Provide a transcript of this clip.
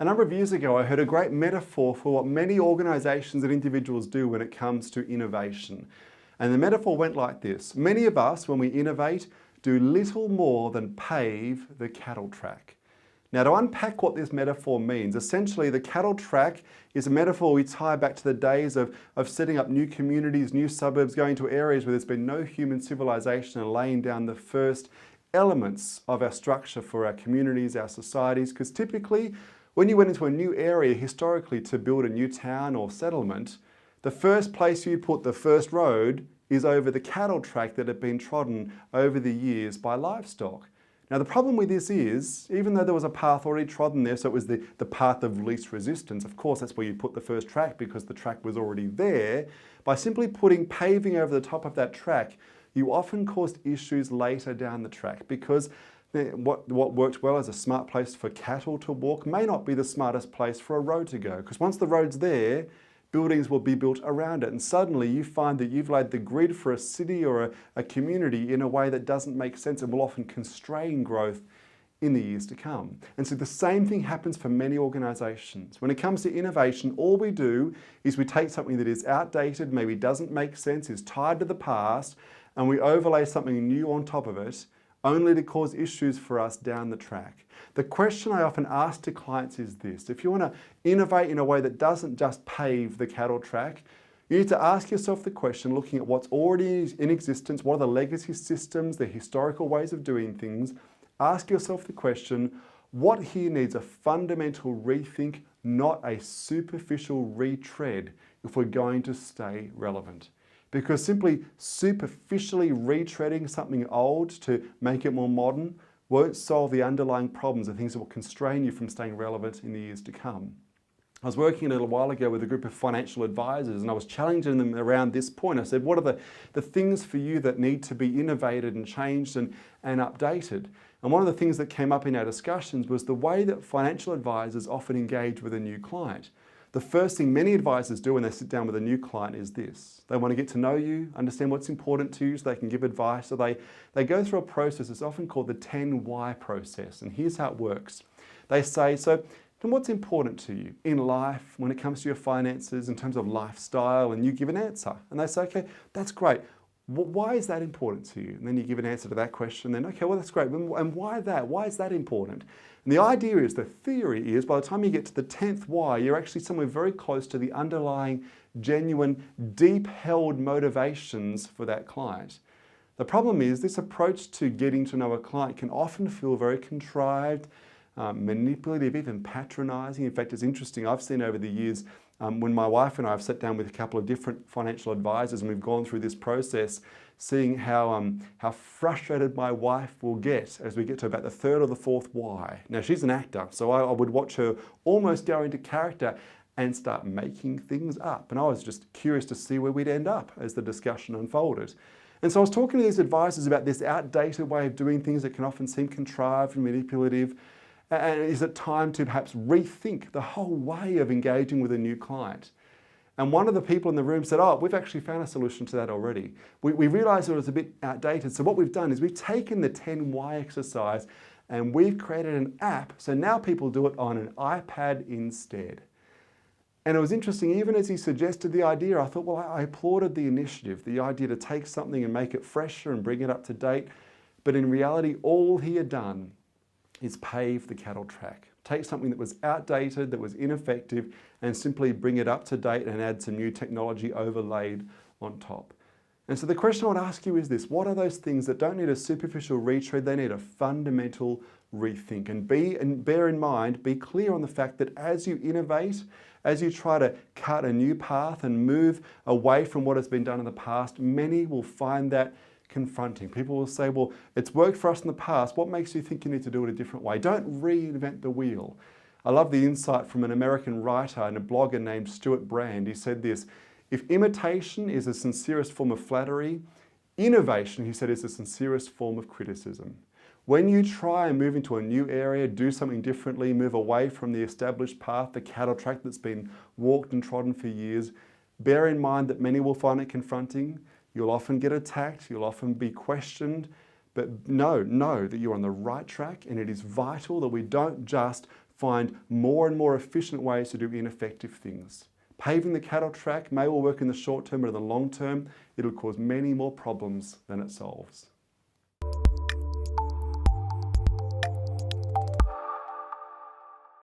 A number of years ago, I heard a great metaphor for what many organisations and individuals do when it comes to innovation. And the metaphor went like this. Many of us, when we innovate, do little more than pave the cattle track. Now, to unpack what this metaphor means, essentially the cattle track is a metaphor we tie back to the days of setting up new communities, new suburbs, going to areas where there's been no human civilization and laying down the first elements of our structure for our communities, our societies, because typically when you went into a new area historically to build a new town or settlement, the first place you put the first road is over the cattle track that had been trodden over the years by livestock. Now the problem with this is, even though there was a path already trodden there, so it was the path of least resistance, of course that's where you put the first track because the track was already there, by simply putting paving over the top of that track, you often caused issues later down the track because what worked well as a smart place for cattle to walk may not be the smartest place for a road to go. Because once the road's there, buildings will be built around it. And suddenly you find that you've laid the grid for a city or a community in a way that doesn't make sense and will often constrain growth in the years to come. And so the same thing happens for many organisations. When it comes to innovation, all we do is we take something that is outdated, maybe doesn't make sense, is tied to the past, and we overlay something new on top of it, only to cause issues for us down the track. The question I often ask to clients is this: if you want to innovate in a way that doesn't just pave the cattle track, you need to ask yourself the question, looking at what's already in existence, what are the legacy systems, the historical ways of doing things. Ask yourself the question, what here needs a fundamental rethink, not a superficial retread if we're going to stay relevant? Because simply superficially retreading something old to make it more modern won't solve the underlying problems and things that will constrain you from staying relevant in the years to come. I was working a little while ago with a group of financial advisors and I was challenging them around this point. I said, what are the things for you that need to be innovated and changed and updated? And one of the things that came up in our discussions was the way that financial advisors often engage with a new client. The first thing many advisors do when they sit down with a new client is this. They want to get to know you, understand what's important to you so they can give advice. So they go through a process that's often called the 10 why process. And here's how it works. They say, so then what's important to you in life when it comes to your finances, in terms of lifestyle? And you give an answer. And they say, okay, that's great. Why is that important to you? And then you give an answer to that question. Then, okay, well, that's great. And why that? Why is that important? And the idea is, the theory is, by the time you get to the 10th why, you're actually somewhere very close to the underlying, genuine, deep-held motivations for that client. The problem is, this approach to getting to know a client can often feel very contrived, manipulative, even patronising. In fact, it's interesting, I've seen over the years, when my wife and I have sat down with a couple of different financial advisors and we've gone through this process, seeing how frustrated my wife will get as we get to about the third or the fourth why. Now, she's an actor, so I would watch her almost go into character and start making things up. And I was just curious to see where we'd end up as the discussion unfolded. And so I was talking to these advisors about this outdated way of doing things that can often seem contrived and manipulative. And is it time to perhaps rethink the whole way of engaging with a new client? And one of the people in the room said, oh, we've actually found a solution to that already. We realized it was a bit outdated. So what we've done is we've taken the 10 why exercise and we've created an app. So now people do it on an iPad instead. And it was interesting, even as he suggested the idea, I thought, well, I applauded the initiative, the idea to take something and make it fresher and bring it up to date. But in reality, all he had done is pave the cattle track. Take something that was outdated, that was ineffective, and simply bring it up to date and add some new technology overlaid on top. And so the question I want to ask you is this: what are those things that don't need a superficial retread, they need a fundamental rethink? And bear in mind, be clear on the fact that as you innovate, as you try to cut a new path and move away from what has been done in the past, many will find that confronting. People will say, well, it's worked for us in the past. What makes you think you need to do it a different way? Don't reinvent the wheel. I love the insight from an American writer and a blogger named Stuart Brand. He said this: if imitation is the sincerest form of flattery, innovation, he said, is the sincerest form of criticism. When you try and move into a new area, do something differently, move away from the established path, the cattle track that's been walked and trodden for years, bear in mind that many will find it confronting. You'll often get attacked, you'll often be questioned, but know that you're on the right track, and it is vital that we don't just find more and more efficient ways to do ineffective things. Paving the cattle track may well work in the short term, but in the long term, it'll cause many more problems than it solves.